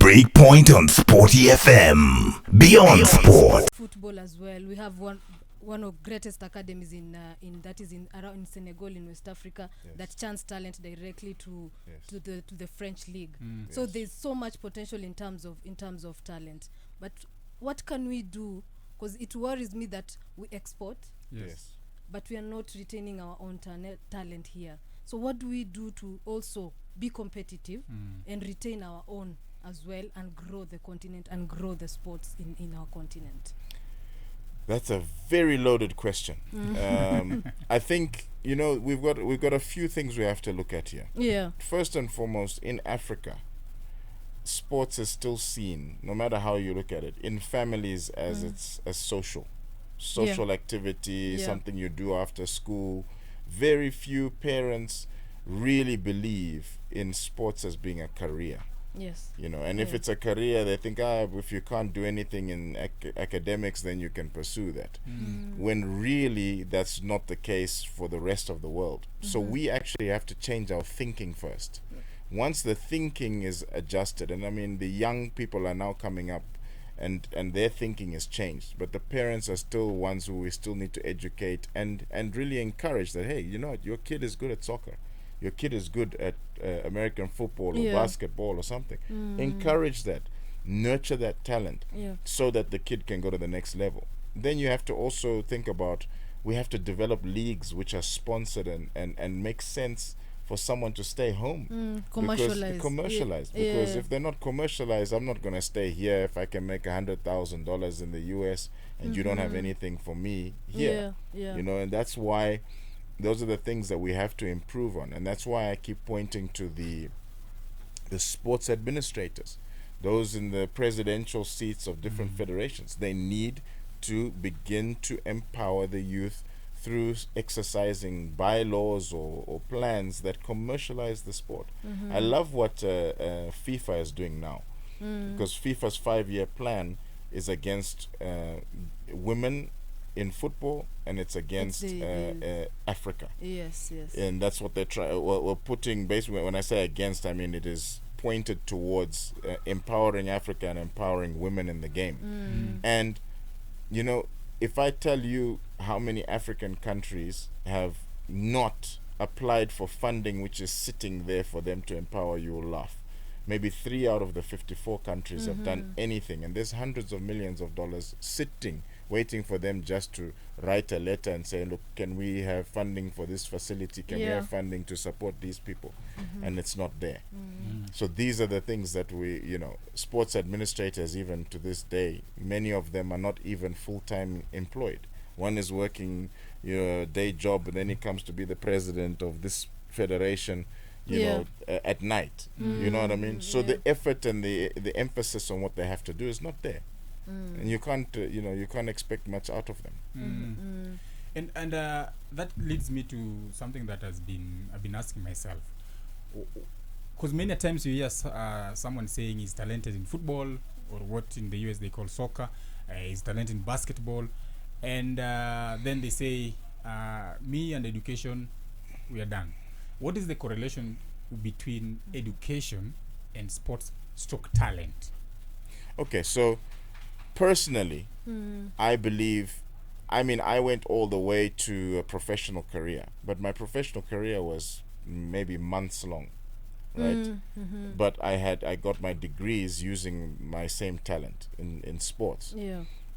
Breakpoint on Sporty FM. Beyond Sport. Football as well. We have one of greatest academies in that is in around in Senegal in West Africa that chants talent directly to the French league. So there's so much potential in terms of talent. But what can we do? Because it worries me that we export, but we are not retaining our own talent here. So what do we do to also be competitive and retain our own as well, and grow the continent and grow the sports in our continent? That's a very loaded question. I think we've got a few things we have to look at here. Yeah. First and foremost, in Africa, sports is still seen, no matter how you look at it, in families as it's a social activity, something you do after school. Very few parents really believe in sports as being a career. Yes. And if it's a career, they think, if you can't do anything in academics, then you can pursue that. When really that's not the case for the rest of the world. So we actually have to change our thinking first. Once the thinking is adjusted, and I mean the young people are now coming up and their thinking has changed, but the parents are still ones who we still need to educate and really encourage that, hey, you know what, your kid is good at soccer. Your kid is good at American football or basketball or something. Encourage that. Nurture that talent so that the kid can go to the next level. Then you have to also think about, we have to develop leagues which are sponsored and make sense for someone to stay home. Commercialized. Because if they're not commercialized, I'm not going to stay here if I can make $100,000 in the US and you don't have anything for me here. And that's why those are the things that we have to improve on. And that's why I keep pointing to the sports administrators, those in the presidential seats of different federations. They need to begin to empower the youth through exercising bylaws or plans that commercialize the sport. I love what FIFA is doing now, because FIFA's 5-year plan is against women in football, and it's against Africa. Yes. And that's what they're trying. We're putting, basically, when I say against, I mean it is pointed towards empowering Africa and empowering women in the game. And if I tell you how many African countries have not applied for funding which is sitting there for them to empower, you will laugh. Maybe 3 out of the 54 countries have done anything, and there's hundreds of millions of dollars sitting, waiting for them just to write a letter and say, look, can we have funding for this facility? Can we have funding to support these people? And it's not there. So these are the things that we, sports administrators, even to this day, many of them are not even full-time employed. One is working a day job, and then he comes to be the president of this federation, at night. You know what I mean? So the effort and the emphasis on what they have to do is not there. And you can't you can't expect much out of them. And that leads me to something that I've been asking myself, because many times you hear someone saying he's talented in football, or what in the US they call soccer, he's talented in basketball, and then they say, me and education, we are done. What is the correlation between education and sports stroke talent? Okay, so personally, I believe, I went all the way to a professional career, but my professional career was maybe months long, right? But I got my degrees using my same talent in sports.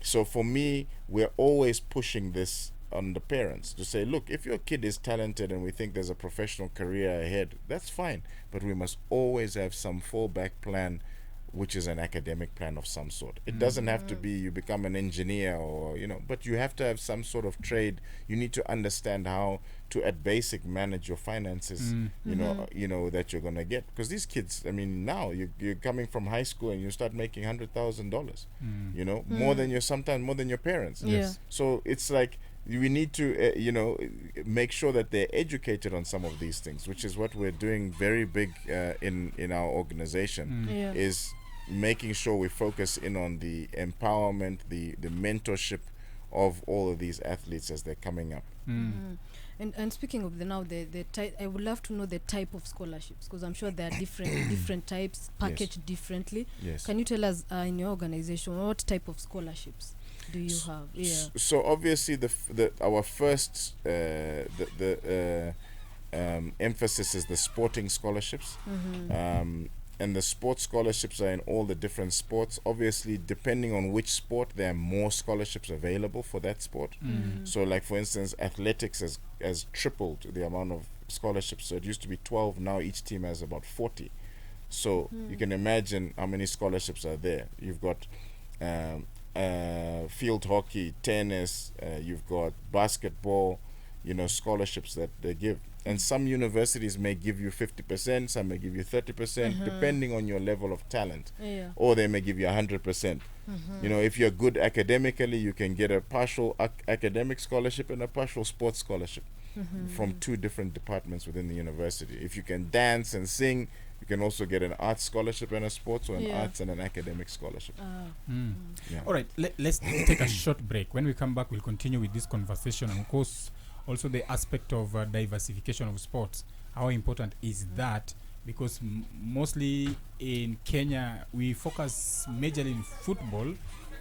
So for me, we're always pushing this on the parents to say, look, if your kid is talented and we think there's a professional career ahead, that's fine, but we must always have some fallback plan, which is an academic plan of some sort. It doesn't have to be you become an engineer or but you have to have some sort of trade. You need to understand how to at basic manage your finances, that you're gonna get, because these kids, now you're coming from high school and you start making $100,000, more than sometimes more than your parents. So it's like, we need to make sure that they're educated on some of these things, which is what we're doing very big in our organization. Is making sure we focus in on the empowerment, the mentorship of all of these athletes as they're coming up. And speaking of the type, I would love to know the type of scholarships, because I'm sure there are different types packaged differently. Yes. Can you tell us in your organization what type of scholarships do you have? Yeah. So obviously our first emphasis is the sporting scholarships. And the sports scholarships are in all the different sports. Obviously, depending on which sport, there are more scholarships available for that sport. So like, for instance, athletics has tripled the amount of scholarships. So it used to be 12, now each team has about 40. So you can imagine how many scholarships are there. You've got field hockey, tennis, you've got basketball, scholarships that they give. And some universities may give you 50%, some may give you 30%, depending on your level of talent. Or they may give you 100%. If you're good academically, you can get a partial academic scholarship and a partial sports scholarship from 2 different departments within the university. If you can dance and sing, you can also get an arts scholarship and a sports, or an arts and an academic scholarship. All right, let's take a short break. When we come back, we'll continue with this conversation, and of course also the aspect of diversification of sports. How important is that? Because mostly in Kenya we focus majorly in football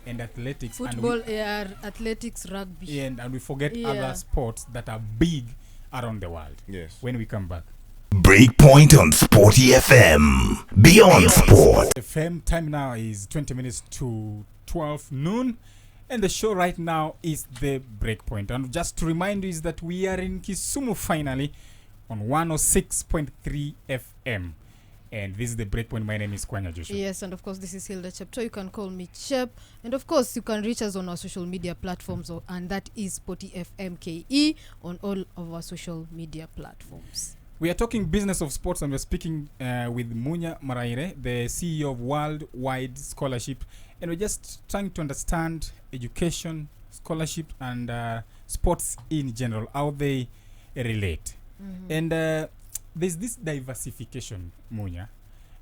and athletics, athletics, rugby, and we forget other sports that are big around the world. Yes. When we come back, Breakpoint on Sporty FM. Beyond Sport. FM time now is 20 minutes to 12 noon. And the show right now is the Breakpoint. And just to remind you is that we are in Kisumu finally on 106.3 FM. And this is the Breakpoint. My name is Kwanya Joshua. Yes, and of course this is Hilda Chepto. You can call me Chep. And of course you can reach us on our social media platforms, and that is Sporty FMKE on all of our social media platforms. We are talking business of sports, and we're speaking with Munya Maraire, the CEO of Worldwide Scholarship. And we're just trying to understand education, scholarship, and sports in general, how they relate. And there's this diversification, Munya,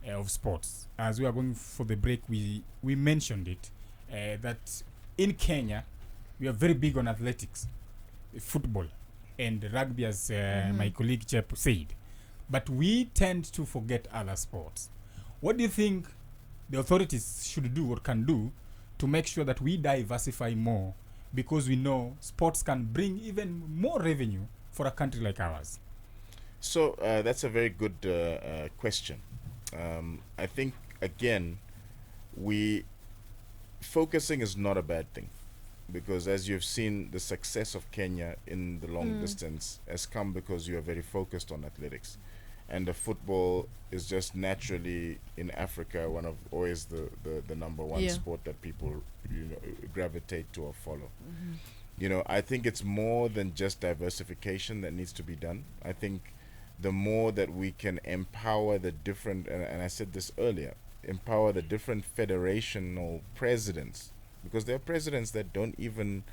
of sports. As we are going for the break, we mentioned it, that in Kenya, we are very big on athletics, football, and rugby, as my colleague Chep said. But we tend to forget other sports. What do you think the authorities should do or can do to make sure that we diversify more, because we know sports can bring even more revenue for a country like ours? So that's a very good question. I think, again, focusing is not a bad thing, because as you've seen, the success of Kenya in the long distance has come because you are very focused on athletics. And the football is just naturally in Africa always the number one sport that people gravitate to or follow. I think it's more than just diversification that needs to be done. I think the more that we can empower the different, and I said this earlier, empower the different federational presidents, because there are presidents that don't even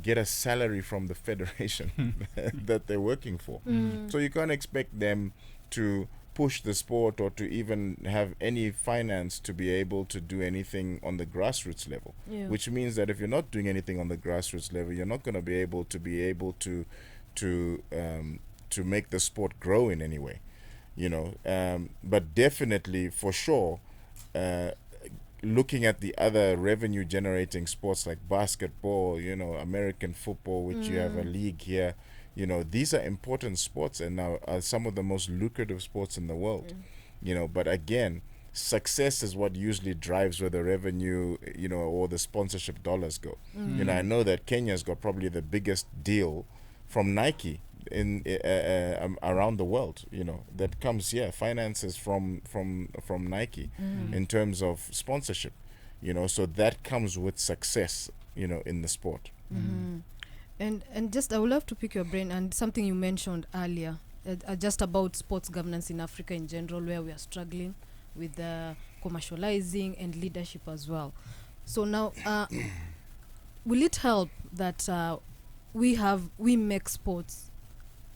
get a salary from the federation that they're working for. So you can't expect them to push the sport or to even have any finance to be able to do anything on the grassroots level, which means that if you're not doing anything on the grassroots level, you're not going to be able to make the sport grow in any way, but definitely, for sure, looking at the other revenue generating sports like basketball, American football, which you have a league here, these are important sports, and now are some of the most lucrative sports in the world. But again, success is what usually drives where the revenue, or the sponsorship dollars go. I know that Kenya's got probably the biggest deal from Nike in around the world, that comes here, finances from Nike in terms of sponsorship, so that comes with success, in the sport. And just I would love to pick your brain and something you mentioned earlier, just about sports governance in Africa in general, where we are struggling with commercializing and leadership as well. So now, will it help that we make sports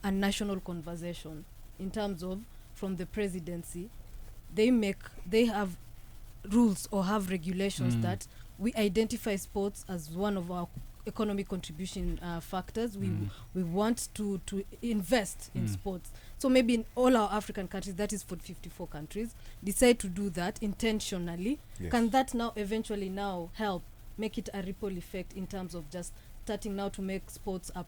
a national conversation, in terms of, from the presidency, they have rules or have regulations that we identify sports as one of our economic contribution factors. We want to invest in sports. So maybe in all our African countries, that is for 54 countries, decide to do that intentionally. Yes. Can that now eventually now help make it a ripple effect in terms of just starting now to make sports up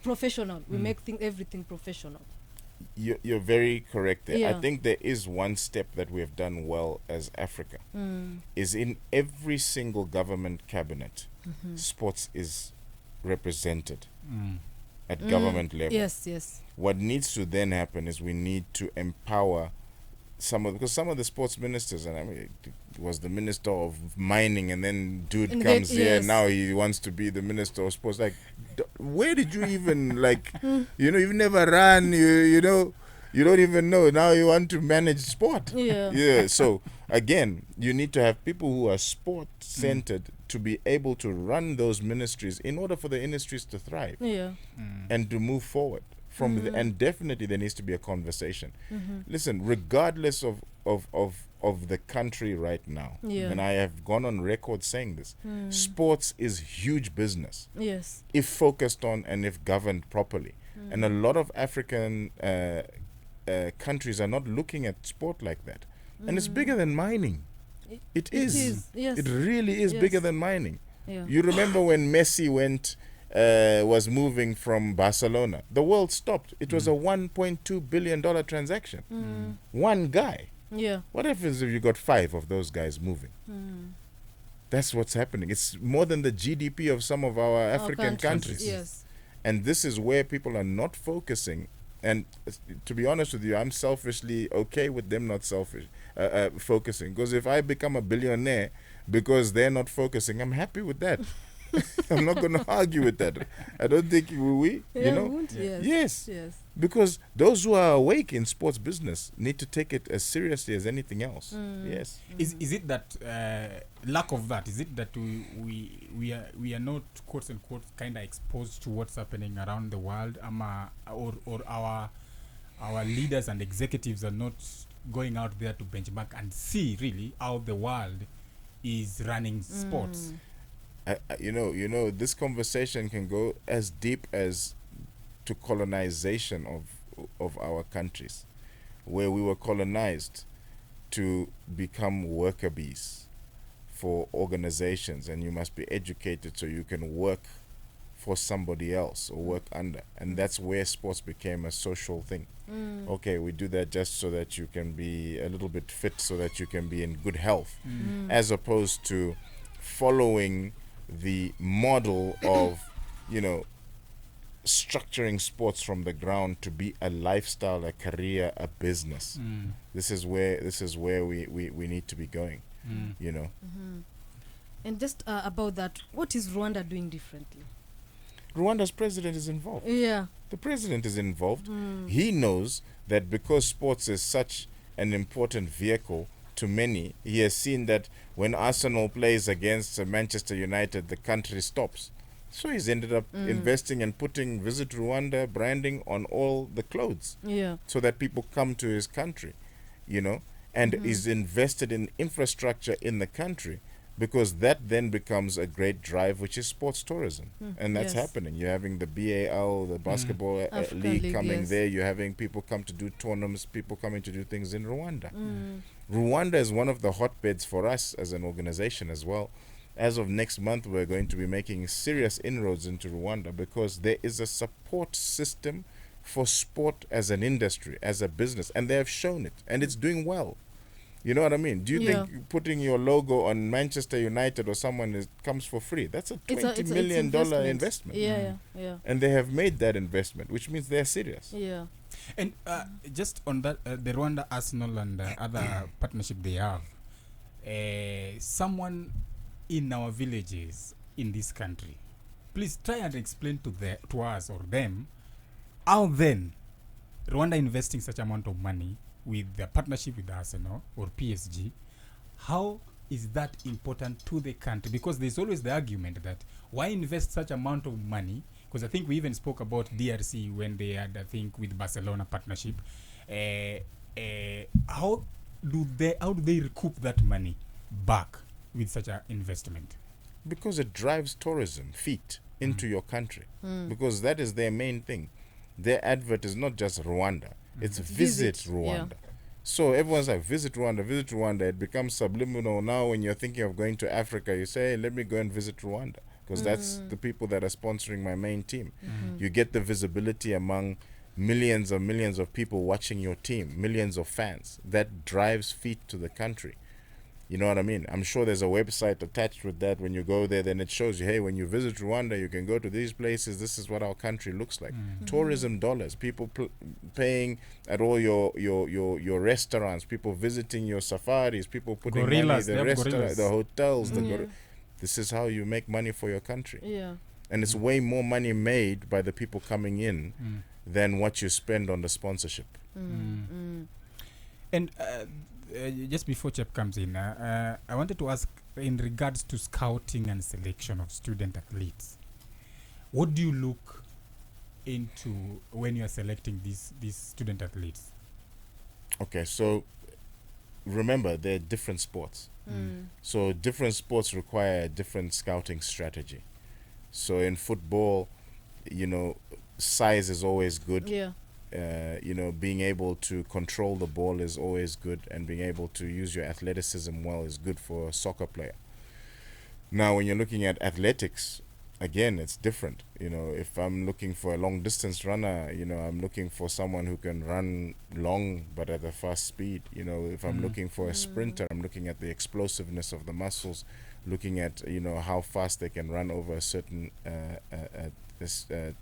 professional? We make everything professional. You're very correct there. I Yeah. think there is one step that we have done well as Africa, is in every single government cabinet, sports is represented at government level. Yes. What needs to then happen is we need to empower because some of the sports ministers, and I mean, it was the minister of mining, and then dude And comes then- here, yes. now he wants to be the minister of sports. Like, where did you even, like, you've never run, you know, you don't even know. Now you want to manage sport. Yeah. So again, you need to have people who are sport centered to be able to run those ministries in order for the industries to thrive Yeah. and to move forward from and definitely there needs to be a conversation. Listen, regardless of the country right now, Yeah. and I have gone on record saying this, sports is huge business Yes. if focused on and if governed properly. And a lot of African countries are not looking at sport like that. And it's bigger than mining. It is. Yes. It really is Yes. bigger than mining. Yeah. You remember when Messi was moving from Barcelona? The world stopped. It was a $1.2 billion transaction. One guy. Yeah. What happens if you got 5 of those guys moving? That's what's happening. It's more than the GDP of some of our African countries. Yes. And this is where people are not focusing. And to be honest with you, I'm selfishly okay with them not focusing. Because if I become a billionaire because they're not focusing, I'm happy with that. I'm not going to argue with that. I don't think we Yeah, you know. won't- yes. Yes. Yes. Because those who are awake in sports business need to take it as seriously as anything else. Yes. Is it that lack of that? Is it that we are not, quote unquote, kind of exposed to what's happening around the world, or our leaders and executives are not going out there to benchmark and see really how the world is running sports? You know, this conversation can go as deep as to colonization of our countries, where we were colonized to become worker bees for organizations, and you must be educated so you can work for somebody else or work under, and that's where sports became a social thing. Okay, we do that just so that you can be a little bit fit, so that you can be in good health, as opposed to following the model of, you know, structuring sports from the ground to be a lifestyle, a career, a business. This is where we need to be going. You know. And just about that, what is Rwanda doing differently? Rwanda's president is involved. Yeah. The president is involved. He knows that because sports is such an important vehicle to many, he has seen that when Arsenal plays against Manchester United, the country stops. So he's ended up investing and putting Visit Rwanda branding on all the clothes, Yeah. so that people come to his country, you know, and is invested in infrastructure in the country, because that then becomes a great drive, which is sports tourism. And that's Yes. happening. You're having the BAL, the basketball African league League, coming yes. there. You're having people come to do tournaments, people coming to do things in Rwanda. Rwanda is one of the hotbeds for us as an organization as well. As of next month, we're going to be making serious inroads into Rwanda, because there is a support system for sport as an industry, as a business, and they have shown it, and it's doing well. You know what I mean? Do you Yeah. think putting your logo on Manchester United or someone comes for free? That's a $20 million investment. Yeah. And they have made that investment, which means they're serious. Yeah. And just on that, the Rwanda Arsenal and other partnership they have, someone in our villages in this country, please try and explain to us or them how then Rwanda investing such amount of money with the partnership with Arsenal or PSG, how is that important to the country? Because there's always the argument that why invest such amount of money? Because I think we even spoke about DRC when they had, I think, with Barcelona partnership. How do they recoup that money back with such an investment? Because it drives tourism, feet, into your country. Because that is their main thing. Their advert is not just Rwanda, it's visit Rwanda. Yeah. So everyone's like, visit Rwanda, visit Rwanda. It becomes subliminal now. When you're thinking of going to Africa, you say, hey, let me go and visit Rwanda, because that's the people that are sponsoring my main team. You get the visibility among millions of people watching your team, millions of fans. That drives feet to the country. You know what I mean? I'm sure there's a website attached with that. When you go there, then it shows you, hey, when you visit Rwanda, you can go to these places. This is what our country looks like. Tourism dollars, people paying at all your restaurants, people visiting your safaris, people putting Gorillas, money, they have gorillas. the hotels. This is how you make money for your country. Yeah. And it's way more money made by the people coming in than what you spend on the sponsorship. And just before Chep comes in, I wanted to ask, in regards to scouting and selection of student athletes, what do you look into when you are selecting these student athletes? Okay, so remember, they're different sports. So different sports require a different scouting strategy. So in football, size is always good. Yeah. Being able to control the ball is always good, and being able to use your athleticism well is good for a soccer player. Now, when you're looking at athletics, again, it's different. If I'm looking for a long distance runner, I'm looking for someone who can run long but at a fast speed. If I'm looking for a sprinter, I'm looking at the explosiveness of the muscles, looking at how fast they can run over a certain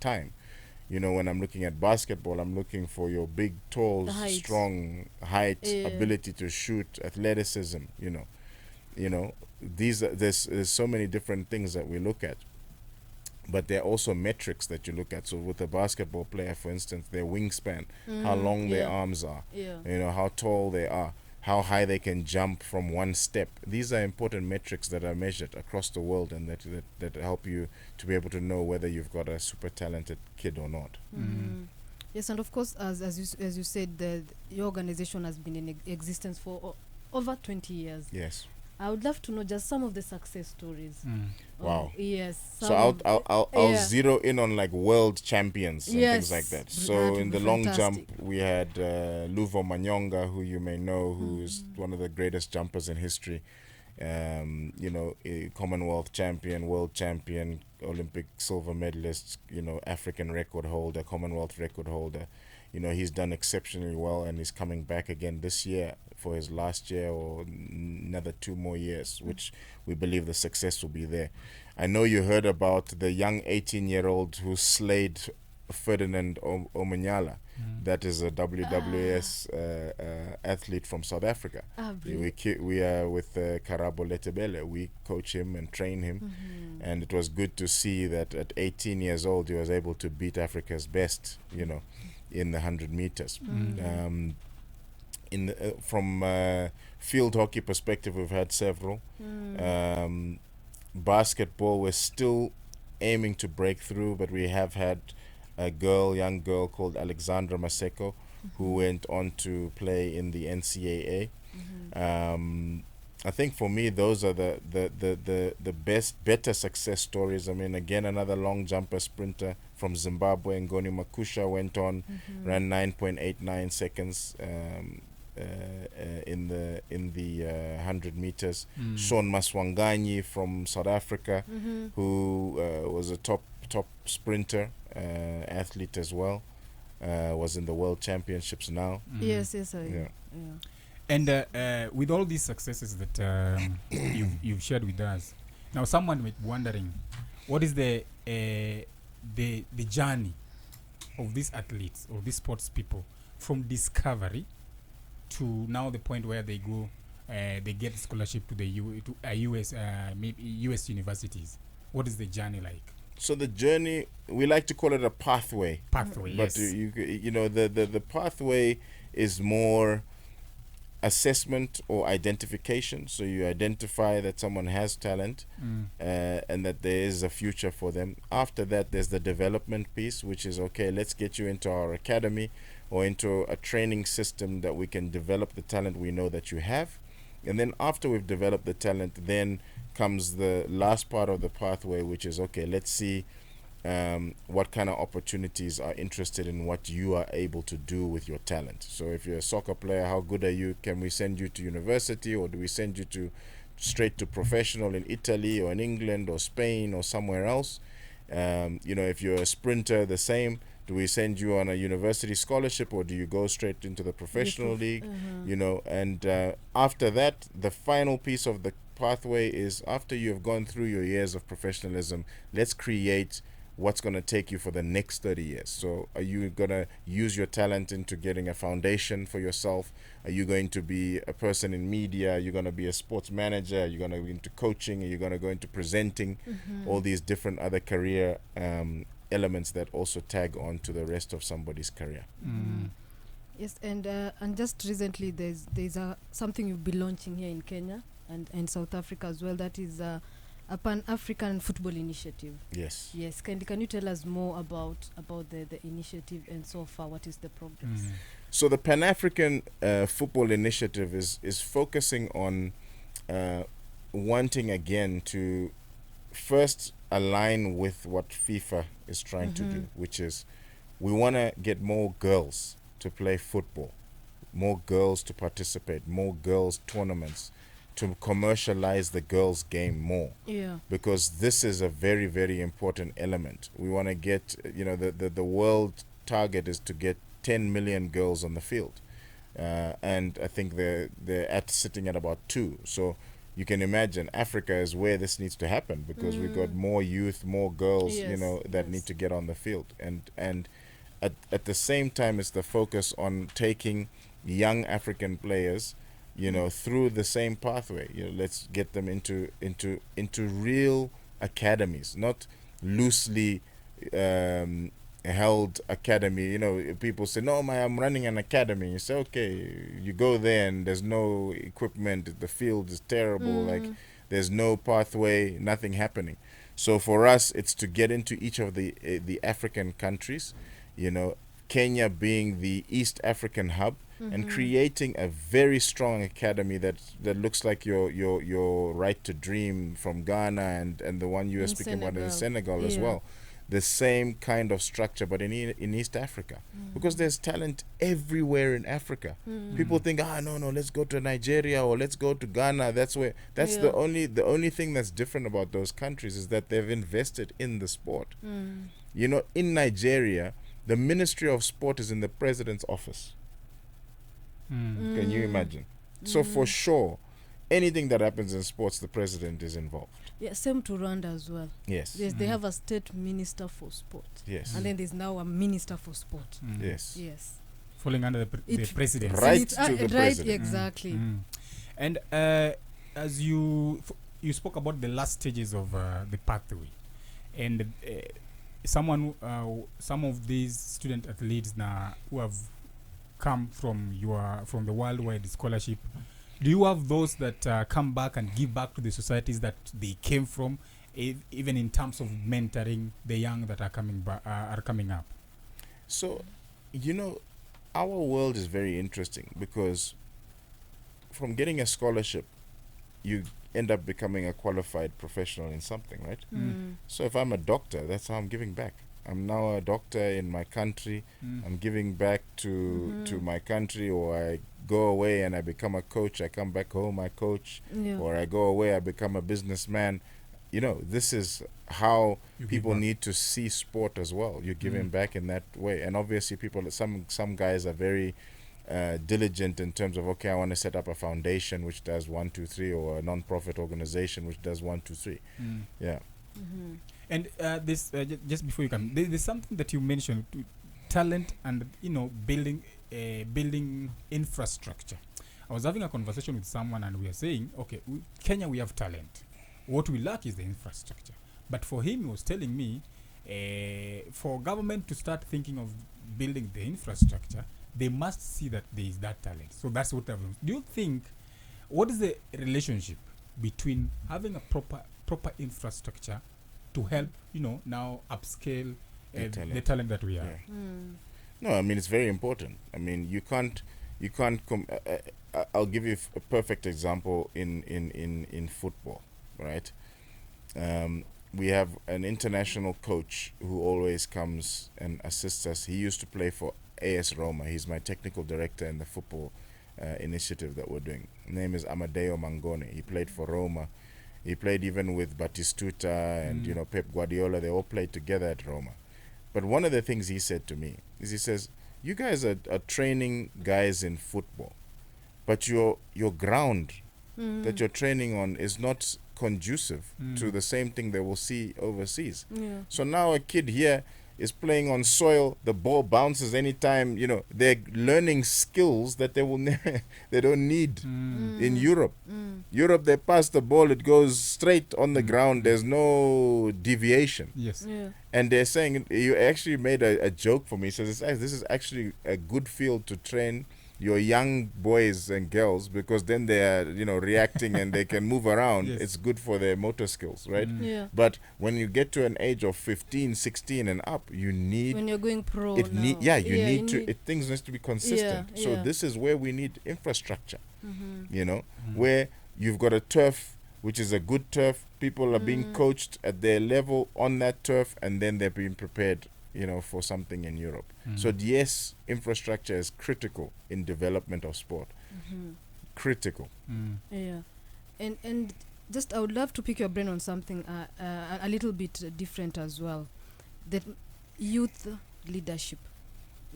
time. When I'm looking at basketball, I'm looking for your big, tall, strong height, ability to shoot, athleticism. There's so many different things that we look at, but there are also metrics that you look at. So with a basketball player, for instance, their wingspan, how long their arms are, how tall they are, how high they can jump from one step. These are important metrics that are measured across the world, and that help you to be able to know whether you've got a super talented kid or not. Yes, and of course, as you said, your organization has been in existence for over 20 years. Yes. I would love to know just some of the success stories. Wow. Yes. So I'll zero in on like world champions and things like that. So in the long jump, we had Luvo Manyonga, who you may know, who's one of the greatest jumpers in history. A Commonwealth champion, world champion, Olympic silver medalist, African record holder, Commonwealth record holder. He's done exceptionally well, and he's coming back again this year for his last year or another 2 more years, which we believe the success will be there. I know you heard about the young 18-year-old who slayed Ferdinand Omanyala. That is a WWS athlete from South Africa. We are with Karabo Letebele. We coach him and train him, and it was good to see that at 18 years old he was able to beat Africa's best, in the 100 meters. From field hockey perspective, we've had several. Basketball, we're still aiming to break through, but we have had a young girl called Alexandra Maseko, who went on to play in the NCAA. I think for me, those are the better success stories. I mean, again, another long jumper sprinter from Zimbabwe, Ngoni Makusha, went on, ran 9.89 seconds in the 100 meters. Sean Maswanganyi from South Africa, who was a top sprinter, athlete as well, was in the World Championships now. Yes, And with all these successes that you've shared with us, now someone might be wondering, what is the journey of these athletes or these sports people from discovery to now the point where they go, they get scholarship to the US maybe US universities? What is the journey like? So the journey, we like to call it a pathway. Pathway, but yes. The pathway is more assessment or identification. So you identify that someone has talent and that there is a future for them. After that, there's the development piece, which is, okay, let's get you into our academy or into a training system that we can develop the talent we know that you have. And then after we've developed the talent, then comes the last part of the pathway, which is, okay, let's see what kind of opportunities are interested in what you are able to do with your talent. So if you're a soccer player, how good are you? Can we send you to university, or do we send you to straight to professional in Italy or in England or Spain or somewhere else? If you're a sprinter, the same. Do we send you on a university scholarship, or do you go straight into the professional league? And after that, the final piece of the pathway is, after you have gone through your years of professionalism, let's create what's going to take you for the next 30 years. So are you going to use your talent into getting a foundation for yourself? Are you going to be a person in media? Are you going to be a sports manager? Are you going to go into coaching? Are you going to go into presenting? All these different other career elements that also tag on to the rest of somebody's career. Yes, and just recently there's something you'll be launching here in Kenya and South Africa as well, that is a Pan-African Football Initiative. Yes. Can you tell us more about the initiative, and so far what is the progress? So the Pan-African Football Initiative is focusing on wanting again to first align with what FIFA is trying to do, which is, we want to get more girls to play football, more girls to participate, more girls tournaments, to commercialize the girls' game more. Yeah. Because this is a very, very important element. We want to get, the world target is to get 10 million girls on the field. And I think they're sitting at about 2. So you can imagine Africa is where this needs to happen, because we've got more youth, more girls, that need to get on the field. And at the same time, it's the focus on taking young African players, through the same pathway. Let's get them into real academies, not loosely held academy. People say, no, I'm running an academy. You say, okay, you go there and there's no equipment, the field is terrible, like there's no pathway, nothing happening. So for us, it's to get into each of the African countries, Kenya being the East African hub, and creating a very strong academy that looks like your Right to Dream from Ghana and the one you were speaking about in Senegal as well. The same kind of structure, but in East Africa, because there's talent everywhere in Africa. People think, no, let's go to Nigeria or let's go to Ghana. That's the only thing that's different about those countries is that they've invested in the sport. In Nigeria, the Ministry of Sport is in the president's office. Can you imagine? So for sure, anything that happens in sports, the president is involved. Yeah, same to Rwanda as well. Yes. Yes, they have a state minister for sport. Yes. And then there's now a minister for sport. Yes. Yes. Falling under the president. Right to the president. Right, exactly. And as you spoke about the last stages of the pathway, and some of these student athletes now who have come from the worldwide scholarship, do you have those that come back and give back to the societies that they came from, even in terms of mentoring the young that are coming up? So, our world is very interesting, because from getting a scholarship, you end up becoming a qualified professional in something, right? So if I'm a doctor, that's how I'm giving back. I'm now a doctor in my country. I'm giving back to my country. Or I go away and I become a coach. I come back home, I coach. Or I go away, I become a businessman. This is how people need to see sport as well. You're giving back in that way. And obviously some guys are very diligent in terms of, okay, I want to set up a foundation which does 1, 2, 3, or a non-profit organization which does 1, 2, 3. Yeah. And this just before you come, there's something that you mentioned, talent and building infrastructure. I was having a conversation with someone and we were saying, okay, Kenya, we have talent. What we lack is the infrastructure. But for him, he was telling me, for government to start thinking of building the infrastructure, they must see that there is that talent. So that's what I've. Do you think, what is the relationship between having a proper infrastructure to help, now upscale the talent that we have? Yeah. No, I mean, it's very important. I mean, you can't I'll give you a perfect example in football. right? We have an international coach who always comes and assists us. He used to play for AS Roma. He's my technical director in the football initiative that we're doing. His name is Amadeo Mangone. He played for Roma. He played even with Batistuta and Pep Guardiola. They all played together at Roma. But one of the things he said to me is, he says, you guys are training guys in football, but your ground that you're training on is not conducive to the same thing they will see overseas. So now a kid here is playing on soil, the ball bounces anytime, they're learning skills that they will they don't need in Europe. Europe, they pass the ball, it goes straight on the ground, there's no deviation. Yes. And they're saying, you actually made a joke for me. So this is actually a good field to train your young boys and girls, because then they are reacting and they can move around. Yes. It's good for their motor skills, right? Yeah. But when you get to an age of 15, 16 and up, you need When you're going pro it now. need things need to be consistent. Yeah, So yeah. this is where we need infrastructure, where you've got a turf, which is a good turf. People are being coached at their level on that turf, and then they're being prepared for something in Europe. So yes, infrastructure is critical in development of sport. Critical. Yeah, and just I would love to pick your brain on something a little bit different as well. That youth leadership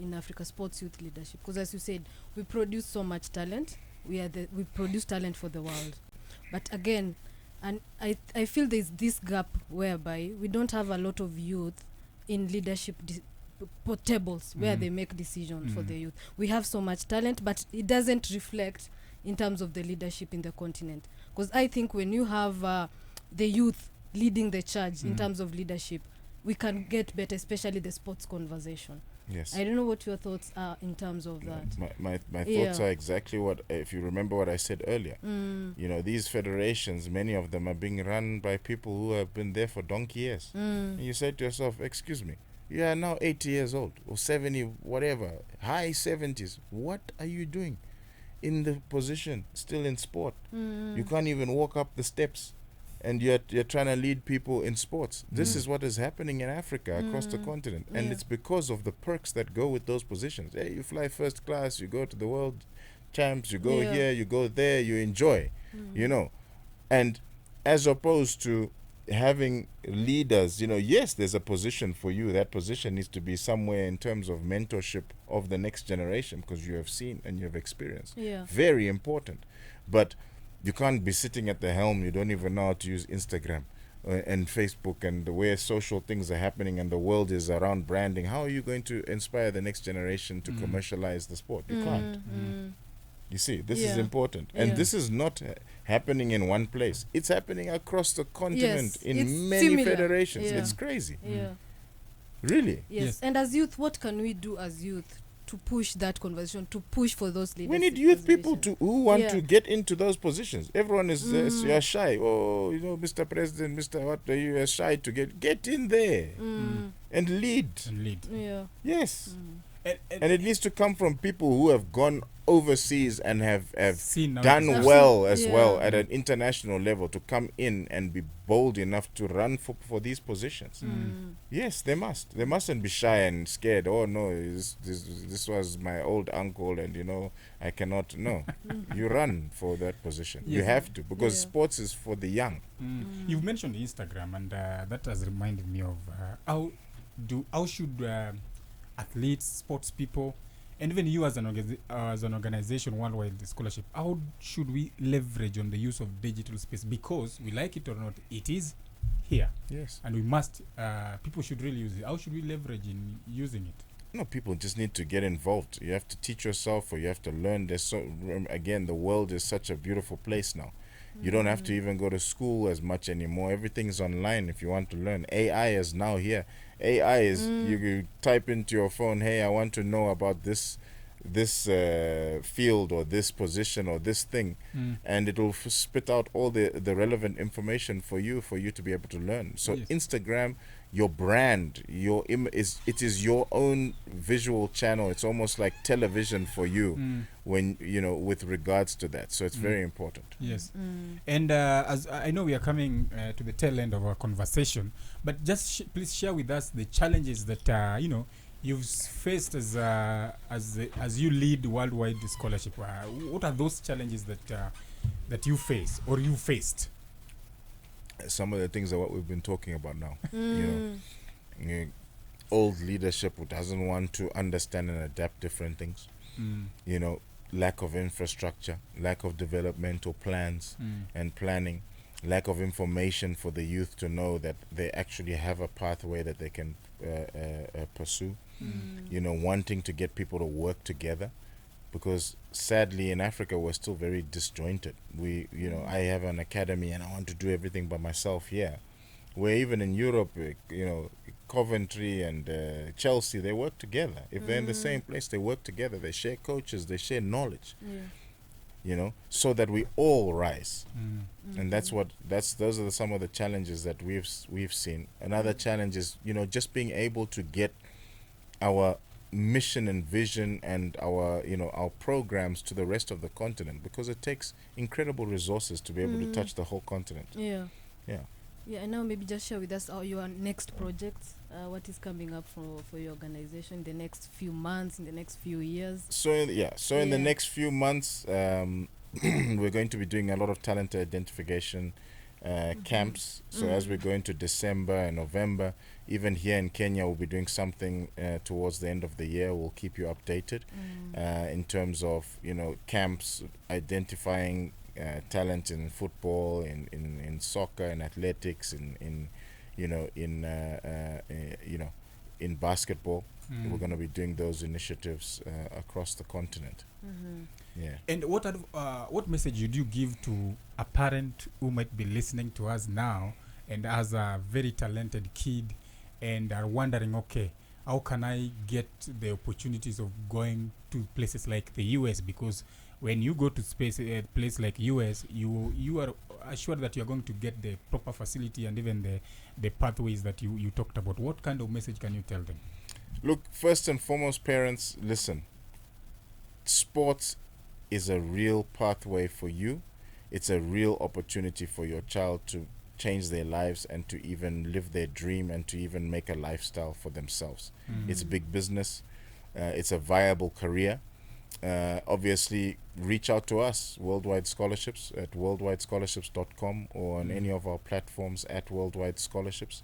in Africa, sports youth leadership. Because as you said, we produce so much talent. We produce talent for the world, but again, and I feel there's this gap whereby we don't have a lot of youth in leadership tables where they make decisions for the youth. We have so much talent, but it doesn't reflect in terms of the leadership in the continent. Because I think when you have the youth leading the charge in terms of leadership, we can get better, especially the sports conversation. Yes. I don't know what your thoughts are in terms of that. My thoughts are exactly what, if you remember what I said earlier. These federations, many of them are being run by people who have been there for donkey years. And you say to yourself, excuse me, you are now 80 years old or 70, whatever, high 70s. What are you doing in the position, still in sport? You can't even walk up the steps, and you're trying to lead people in sports. This is what is happening in Africa, across the continent. And it's because of the perks that go with those positions. Hey, you fly first class, you go to the world champs, you go here, you go there, you enjoy, And as opposed to having leaders, yes, there's a position for you. That position needs to be somewhere in terms of mentorship of the next generation, because you have seen and you have experienced. Very important. But you can't be sitting at the helm. You don't even know how to use Instagram and Facebook and the way social things are happening and the world is around branding. How are you going to inspire the next generation to commercialize the sport? You can't. You see, this is important. And this is not happening in one place. It's happening across the continent in many similar. federations. It's crazy. Really. Yes. And as youth, what can we do as youth to push that conversation, to push for those leaders? We need youth people who want to get into those positions. Everyone is you're shy. Oh, Mr. President, Mr. What, you are shy to get in there and lead. Yes. And it needs to come from people who have gone overseas and have done well as well at an international level, to come in and be bold enough to run for these positions. Yes, they must. They mustn't be shy and scared. Oh no, this was my old uncle, and I cannot. No, you run for that position. You have to, because sports is for the young. You've mentioned Instagram, and that has reminded me of how should athletes, sports people, and even you as an organization, Worldwide Scholarship, how should we leverage on the use of digital space? Because we like it or not, it is here. Yes. And we must, people should really use it. How should we leverage in using it? No, people just need to get involved. You have to teach yourself, or you have to learn. Again, the world is such a beautiful place now. You don't have to even go to school as much anymore. Everything's online if you want to learn. AI is now here. AI is, you type into your phone, hey, I want to know about this field or this position or this thing, and it will spit out all the relevant information for you to be able to learn. So Yes. Instagram, your brand, it is your own visual channel. It's almost like television for you when with regards to that. So it's very important. Yes. And as I know we are coming to the tail end of our conversation, but just please share with us the challenges that you've faced as you lead Worldwide Scholarship. What are those challenges that you face or you faced? Some of the things are what we've been talking about now. Old leadership who doesn't want to understand and adapt different things. Lack of infrastructure, lack of developmental plans and planning, lack of information for the youth to know that they actually have a pathway that they can pursue. Wanting to get people to work together, because sadly in Africa we're still very disjointed. I have an academy and I want to do everything by myself here, where even in Europe, Coventry and Chelsea, they work together. If they're in the same place, they work together. They share coaches, they share knowledge. So that we all rise. And those are some of the challenges that we've seen. Another challenge is just being able to get our mission and vision and our programs to the rest of the continent, because it takes incredible resources to be able to touch the whole continent. And now maybe just share with us your next projects. What is coming up for your organization in the next few months, in the next few years? In the next few months, we're going to be doing a lot of talent identification camps. So as we go into December and November, even here in Kenya, we'll be doing something towards the end of the year. We'll keep you updated in terms of camps identifying talent in football, in soccer, in athletics, in basketball. We're going to be doing those initiatives across the continent. And what message would you give to a parent who might be listening to us now and has a very talented kid and are wondering, okay, how can I get the opportunities of going to places like the US? Because when you go to a place like US, you are assured that you are going to get the proper facility and even the pathways that you talked about. What kind of message can you tell them? Look, first and foremost, parents, listen. Sports is a real pathway for you. It's a real opportunity for your child to change their lives and to even live their dream and to even make a lifestyle for themselves. It's big business. It's a viable career. Obviously, reach out to us, Worldwide Scholarships, at worldwidescholarships.com or on any of our platforms at Worldwide Scholarships.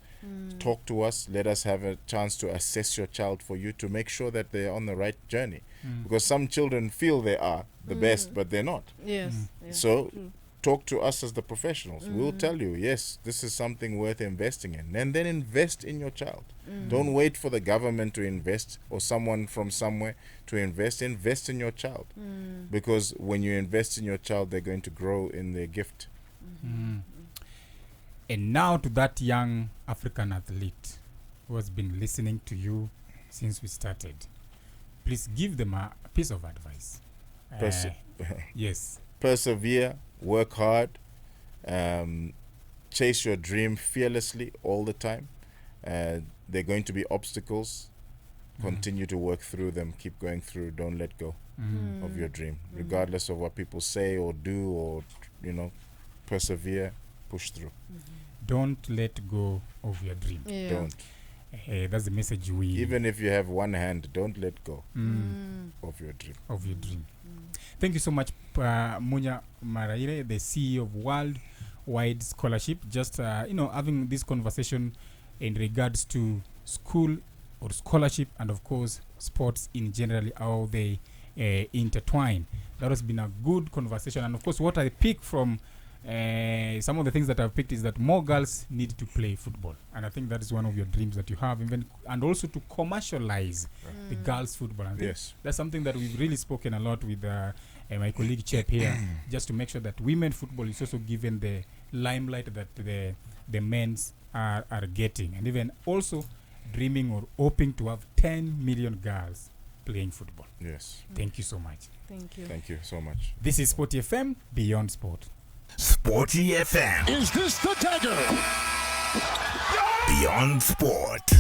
Talk to us. Let us have a chance to assess your child for you to make sure that they're on the right journey. Because some children feel they are the best, but they're not. So talk to us as the professionals. We'll tell you, yes, this is something worth investing in. And then invest in your child. Don't wait for the government to invest or someone from somewhere to invest. Invest in your child. Because when you invest in your child, they're going to grow in their gift. And now to that young African athlete who has been listening to you since we started. Please give them a piece of advice. Yes. Persevere, work hard, chase your dream fearlessly all the time. There are going to be obstacles. Continue to work through them. Keep going through. Don't let go of your dream, regardless of what people say or do, or persevere, push through. Don't let go of your dream. Don't. That's the message even if you have one hand, don't let go of your dream. Thank you so much, Munya Maraire, the CEO of Worldwide Scholarship. Just having this conversation in regards to school or scholarship, and of course sports in general, how they intertwine. That has been a good conversation, and of course what I pick from some of the things that I've picked is that more girls need to play football, and I think that is one of your dreams that you have, and also to commercialize the girls football. And yes, that's something that we've really spoken a lot with my colleague Chep here, just to make sure that women football is also given the limelight that the men's are getting, and even also dreaming or hoping to have 10 million girls playing football. Yes. Thank you so much. Thank you. Thank you so much. This is Sporty FM, Beyond Sport. Sporty FM. Is this the dagger? Beyond Sport.